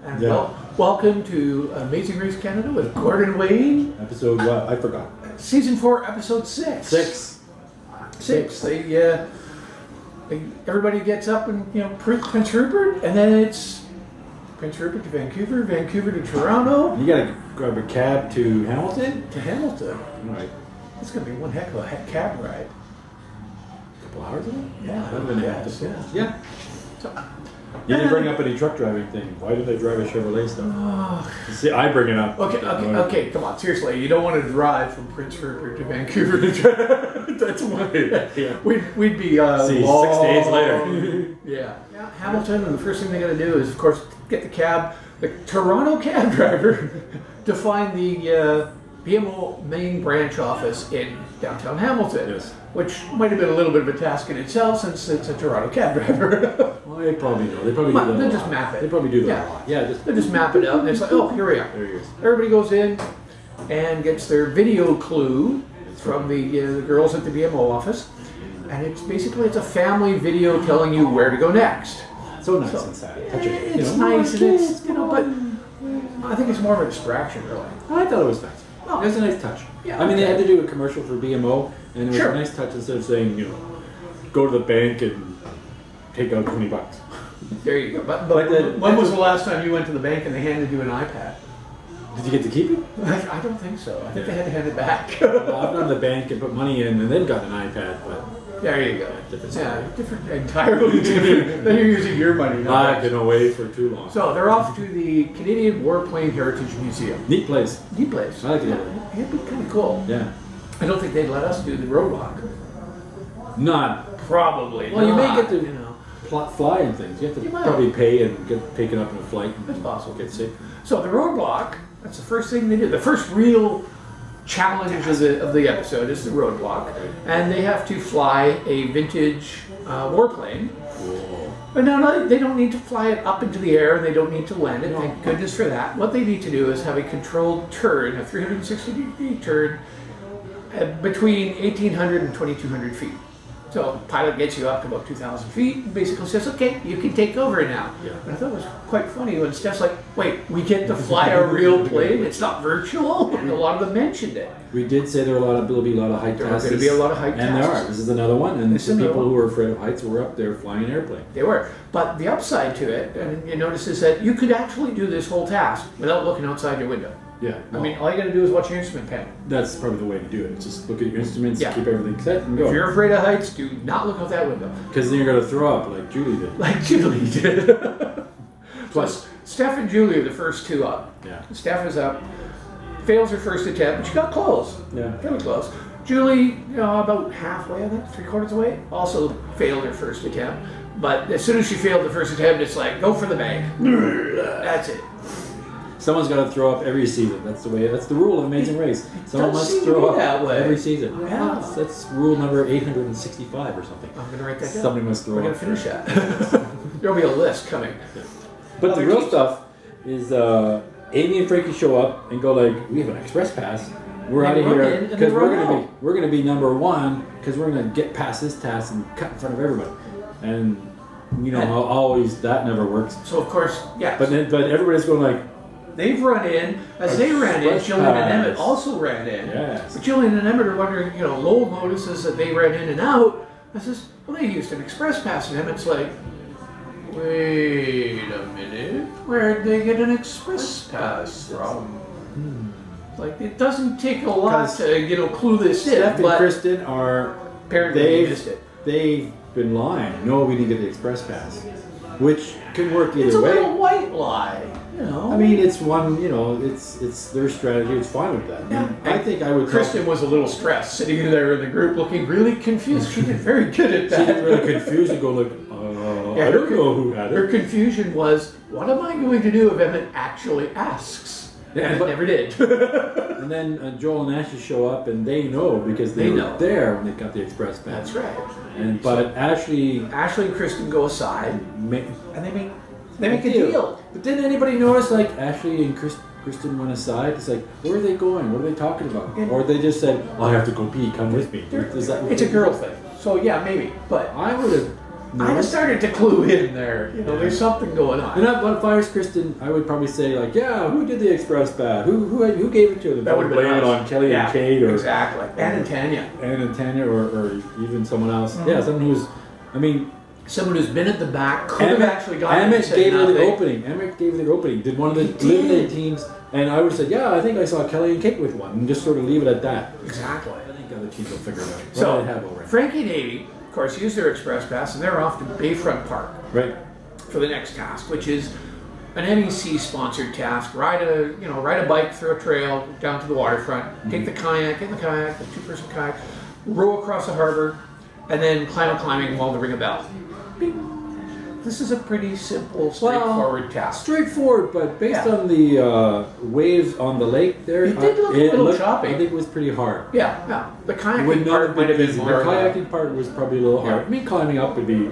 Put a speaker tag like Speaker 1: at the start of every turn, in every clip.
Speaker 1: And
Speaker 2: Yeah.
Speaker 1: welcome to Amazing Race Canada with Gord and Wayne.
Speaker 2: Episode what? I forgot.
Speaker 1: Season 4, Episode 6. Six. Everybody gets up and, Prince Rupert, and then it's Prince Rupert to Vancouver, Vancouver to Toronto.
Speaker 2: You gotta grab a cab to Hamilton?
Speaker 1: To Hamilton.
Speaker 2: All right.
Speaker 1: It's going to be one heck of a cab ride.
Speaker 2: A couple hours of it?
Speaker 1: Yeah.
Speaker 2: That would have been
Speaker 1: Yeah.
Speaker 2: Yeah. You didn't bring up any truck driving thing. Why did they drive a Chevrolet stuff?
Speaker 1: Oh.
Speaker 2: See, I bring it up.
Speaker 1: Okay, come on, seriously. You don't want to drive from Prince Rupert to Vancouver. That's why.
Speaker 2: Yeah.
Speaker 1: We'd be
Speaker 2: See,
Speaker 1: long.
Speaker 2: 6 days later.
Speaker 1: Yeah. Hamilton, and the first thing they got to do is, of course, get the Toronto cab driver to find the BMO main branch office in downtown Hamilton.
Speaker 2: Yes.
Speaker 1: Which might have been a little bit of a task in itself since it's a Toronto cab driver.
Speaker 2: Well, they probably know. They probably do that.
Speaker 1: They'll just map it.
Speaker 2: They probably do that
Speaker 1: Yeah.
Speaker 2: a lot. Yeah, just
Speaker 1: They just map it out, and it's like, oh, here we are.
Speaker 2: there he is.
Speaker 1: Everybody goes in and gets their video clue from the girls at the BMO office, and it's a family video telling you where to go next.
Speaker 2: So nice and sad. Touch it.
Speaker 1: It's nice, and it's but I think it's more of a distraction, really.
Speaker 2: I thought it was nice.
Speaker 1: Oh.
Speaker 2: It was a nice touch.
Speaker 1: Yeah,
Speaker 2: I mean, they
Speaker 1: okay.
Speaker 2: had to do a commercial for BMO, and it was
Speaker 1: Sure.
Speaker 2: a nice touch instead of saying, go to the bank and take out $20.
Speaker 1: There you go. But
Speaker 2: Like
Speaker 1: when was the last time you went to the bank and they handed you an iPad?
Speaker 2: Did you get to keep it?
Speaker 1: I don't think so. I think they had to hand it back.
Speaker 2: Well, I've gone to the bank and put money in and then got an iPad, but
Speaker 1: There you go.
Speaker 2: Different
Speaker 1: different, entirely different. Then you're using your money. not
Speaker 2: I've
Speaker 1: ours.
Speaker 2: been away for too long.
Speaker 1: So they're off to the Canadian Warplane Heritage Museum.
Speaker 2: Neat place.
Speaker 1: Neat place.
Speaker 2: I like to go
Speaker 1: Yeah, it'd be kind of cool.
Speaker 2: Yeah.
Speaker 1: I don't think they'd let us do the roadblock.
Speaker 2: Not.
Speaker 1: Probably.
Speaker 2: Well, you may
Speaker 1: not,
Speaker 2: get to fly and things. You have to
Speaker 1: You might.
Speaker 2: probably pay and get taken up in a flight
Speaker 1: It's
Speaker 2: and
Speaker 1: possible.
Speaker 2: get sick.
Speaker 1: So the roadblock. That's the first thing they do. The first real challenge of the episode is the roadblock, and they have to fly a vintage warplane.
Speaker 2: Cool.
Speaker 1: But no, they don't need to fly it up into the air, and they don't need to land it. Thank goodness for that. What they need to do is have a controlled turn, a 360-degree turn, between 1,800 and 2,200 feet. So the pilot gets you up to about 2,000 feet and basically says, okay, you can take over now.
Speaker 2: Yeah.
Speaker 1: And I thought it was quite funny when Steph's like, wait, we get to fly a real plane? It's not virtual? And a lot of them mentioned it.
Speaker 2: We did say there'll be a lot of height
Speaker 1: There are
Speaker 2: tasks.
Speaker 1: going to be a lot of height
Speaker 2: And there
Speaker 1: tasks.
Speaker 2: are. This is another one. And
Speaker 1: This
Speaker 2: the
Speaker 1: is another
Speaker 2: people
Speaker 1: one.
Speaker 2: who are afraid of heights were up there flying an airplane.
Speaker 1: They were. But the upside to it, and you notice, is that you could actually do this whole task without looking outside your window.
Speaker 2: Yeah.
Speaker 1: I mean, all you got to do is watch your instrument panel.
Speaker 2: That's probably the way to do it. Just look at your instruments,
Speaker 1: Yeah.
Speaker 2: keep everything set, and go.
Speaker 1: If you're afraid of heights, do not look out that window.
Speaker 2: Because then you're going to throw up like Julie did.
Speaker 1: Like Julie did.
Speaker 2: Plus,
Speaker 1: Steph and Julie are the first two up.
Speaker 2: yeah.
Speaker 1: Steph is up, fails her first attempt, but she got close.
Speaker 2: Yeah.
Speaker 1: Fairly close. Julie, about halfway, I think, 3/4 away, also failed her first attempt. But as soon as she failed the first attempt, it's like, go for the bank. That's it.
Speaker 2: Someone's got to throw up every season. That's the way. That's the rule of Amazing Race. Someone
Speaker 1: does
Speaker 2: must
Speaker 1: seem to
Speaker 2: throw
Speaker 1: be
Speaker 2: up
Speaker 1: that way.
Speaker 2: every season.
Speaker 1: Yeah.
Speaker 2: That's rule number 865 or something.
Speaker 1: I'm going to write that down.
Speaker 2: Somebody must throw
Speaker 1: We're going
Speaker 2: up.
Speaker 1: to finish that. There'll be a list coming.
Speaker 2: But
Speaker 1: Other
Speaker 2: the real
Speaker 1: teams.
Speaker 2: stuff is Amy and Frankie show up and go like, "We have an express pass. We're out of
Speaker 1: run
Speaker 2: here
Speaker 1: in and
Speaker 2: because
Speaker 1: they
Speaker 2: we're
Speaker 1: run
Speaker 2: gonna
Speaker 1: out."
Speaker 2: we're gonna be number one because we're gonna get past this task and cut in front of everybody." And always that never works.
Speaker 1: So, of course, yeah.
Speaker 2: But everybody's going like,
Speaker 1: They've run in. As they ran in,
Speaker 2: Express
Speaker 1: Jillian and
Speaker 2: pass.
Speaker 1: Emmett also ran in.
Speaker 2: Yes.
Speaker 1: But Jillian and Emmett are wondering, Lowell notices that they ran in and out. I says, well, they used an express pass. And Emmett's like, wait a minute. Where'd they get an express pass from? Like, it doesn't take a lot
Speaker 2: 'Cause
Speaker 1: to, clue this in.
Speaker 2: Steph and
Speaker 1: But
Speaker 2: Kristen are
Speaker 1: apparently they missed it.
Speaker 2: they've been lying. No, we didn't get the express pass, which can work
Speaker 1: It's
Speaker 2: either
Speaker 1: a
Speaker 2: way.
Speaker 1: little white lie,
Speaker 2: I mean, it's one, it's their strategy. It's fine with that.
Speaker 1: Yeah.
Speaker 2: I think I would.
Speaker 1: Kristen was a little stressed, sitting there in the group, looking really confused. She did very good at that.
Speaker 2: She didn't really confused and go like,
Speaker 1: Yeah,
Speaker 2: I don't know who had
Speaker 1: Her
Speaker 2: it.
Speaker 1: confusion was, what am I going to do if Emmett actually asks?
Speaker 2: Yeah,
Speaker 1: And it
Speaker 2: but-
Speaker 1: never did.
Speaker 2: And then Joel and Ashley show up and they know because they
Speaker 1: They
Speaker 2: were
Speaker 1: know.
Speaker 2: there when they got the express pass.
Speaker 1: That's right.
Speaker 2: But Ashley
Speaker 1: Ashley and Kristen go aside,
Speaker 2: make
Speaker 1: and they make a deal.
Speaker 2: But didn't anybody notice like Ashley and Kristen went aside? It's like, where are they going? What are they talking about?
Speaker 1: Yeah.
Speaker 2: Or they just said, I have to go pee. Come with me. Is that what
Speaker 1: It's a
Speaker 2: they-
Speaker 1: girl thing. So yeah, maybe. But
Speaker 2: I would have
Speaker 1: I just started to clue in there. You know, there's something going on.
Speaker 2: And on Fires Kristen, I would probably say like, yeah, who did the express pass? Who gave it to them?
Speaker 1: That would
Speaker 2: blame it on Kelly and Kate, or
Speaker 1: exactly, and Tanya,
Speaker 2: or even someone else. Yeah, someone who's, I mean,
Speaker 1: someone who's been at the back could have actually gotten.
Speaker 2: Emmett gave her the opening. Emmett gave her the opening. Did one of the eliminated teams, and I would have said, yeah, I think I saw Kelly and Kate with one, and just sort of leave it at that.
Speaker 1: Exactly.
Speaker 2: I think other teams will figure it out.
Speaker 1: So Frankie and Davey, of course, used their express pass, and they're off to Bayfront Park for the next task, which is an MEC sponsored task. Ride a bike through a trail down to the waterfront. Take the kayak, the 2-person kayak, row across the harbor, and then climb a climbing wall to ring a bell. Bing. This is a pretty simple, straightforward task.
Speaker 2: Straightforward, but based on the waves on the lake there,
Speaker 1: it did look a little choppy.
Speaker 2: I think it was pretty hard.
Speaker 1: Yeah. The kayaking part might have been more.
Speaker 2: The kayaking part was probably a little hard. I mean, climbing up would be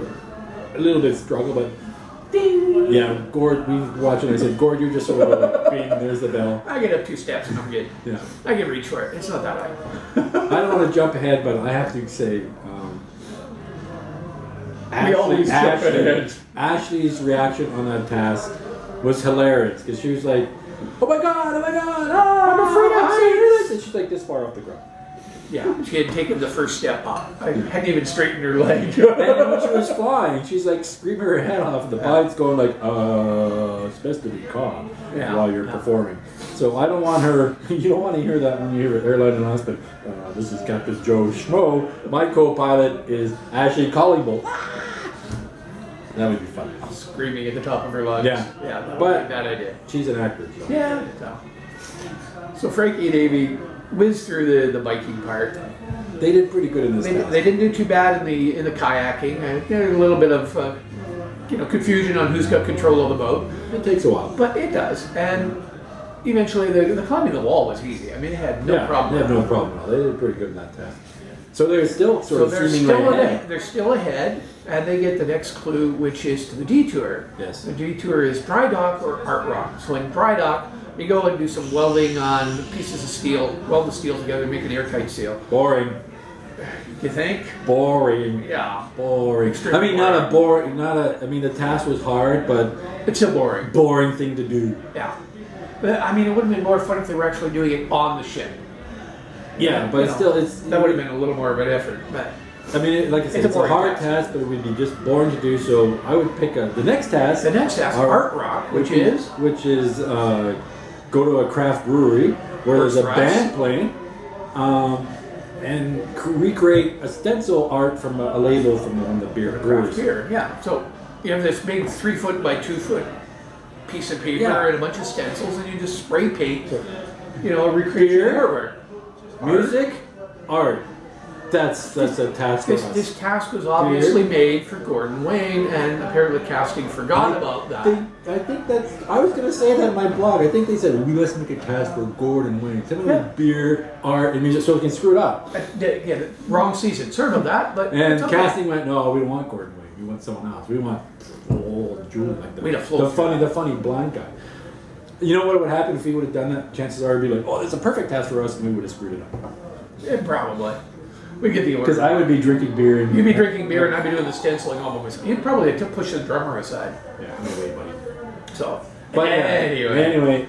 Speaker 2: a little bit struggle, but.
Speaker 1: Ding.
Speaker 2: Yeah, Gord, we were watching. I said, Gord, you're just sort of like, bing, there's the bell.
Speaker 1: I get up 2 steps and I'm good.
Speaker 2: Yeah.
Speaker 1: I can reach for it. It's not that high.
Speaker 2: I don't want to jump ahead, but I have to say, Ashley's reaction on that task was hilarious because she was like, oh my god, I'm afraid I'm this. And she's like this far off the ground.
Speaker 1: Yeah, she had taken the first step up. I hadn't even straightened her leg.
Speaker 2: And then when she was flying, she's like screaming her head off, and the pilot's going like, it's best to be calm while you're performing. So I don't want her, you don't want to hear that when you hear an airline announcement. This is Captain Joe Schmo. My co-pilot is Ashley Collingbolt. That would be fun.
Speaker 1: Screaming at the top of her lungs.
Speaker 2: Yeah,
Speaker 1: that
Speaker 2: but
Speaker 1: would be a bad idea.
Speaker 2: She's an actress. So.
Speaker 1: Yeah. So Frankie and Davey whizzed through the biking part.
Speaker 2: They did pretty good in this.
Speaker 1: They didn't do too bad in the kayaking. There was a little bit of confusion on who's got control of the boat.
Speaker 2: It takes a while,
Speaker 1: but it does. And eventually, the climbing the wall was easy. I mean, they had no problem.
Speaker 2: They had no problem at all. They did pretty good in that task. So they're still ahead.
Speaker 1: They're still ahead, and they get the next clue, which is to the detour.
Speaker 2: Yes.
Speaker 1: The detour is dry dock or art rock. So in dry dock, you go and do some welding on pieces of steel, weld the steel together, make an airtight seal.
Speaker 2: Boring.
Speaker 1: You think?
Speaker 2: Boring.
Speaker 1: Yeah.
Speaker 2: Boring.
Speaker 1: Extremely
Speaker 2: I mean,
Speaker 1: boring.
Speaker 2: I mean, the task was hard, but
Speaker 1: it's a boring.
Speaker 2: Boring thing to do.
Speaker 1: Yeah. But I mean, it would have been more fun if they were actually doing it on the ship.
Speaker 2: Yeah, but
Speaker 1: that would have been a little more of an effort. But
Speaker 2: I mean, like I said, it's a hard task, but it would be just boring to do. So I would pick the next task.
Speaker 1: The next task, art rock, which is
Speaker 2: go to a craft brewery where there's a band playing, and recreate a stencil art from a label from one of the breweries.
Speaker 1: Beer, yeah. So you have this big 3-foot by 2-foot piece of paper and a bunch of stencils, and you just spray paint, recreate your artwork.
Speaker 2: Music, art. That's a task for us.
Speaker 1: This task was obviously made for Gord and Wayne, and apparently casting forgot about that.
Speaker 2: I think I was going to say that in my blog. I think they said, let's make a task for Gord and Wayne. Something with beer, art, and music, so we can screw it up.
Speaker 1: Wrong season. Sorry about that, but
Speaker 2: casting went, no, we don't want Gord and Wayne. We want someone else. We want old Julie, like the funny blind guy. You know what would happen if he would have done that? Chances are, it'd be like, it's a perfect task for us, and we would have screwed it up.
Speaker 1: Yeah, probably. We'd get the order.
Speaker 2: Because I would be drinking beer.
Speaker 1: You'd be drinking beer, and I'd be doing the stenciling all by myself. You'd probably have to push the drummer aside.
Speaker 2: Yeah, no way, buddy.
Speaker 1: So,
Speaker 2: but anyway.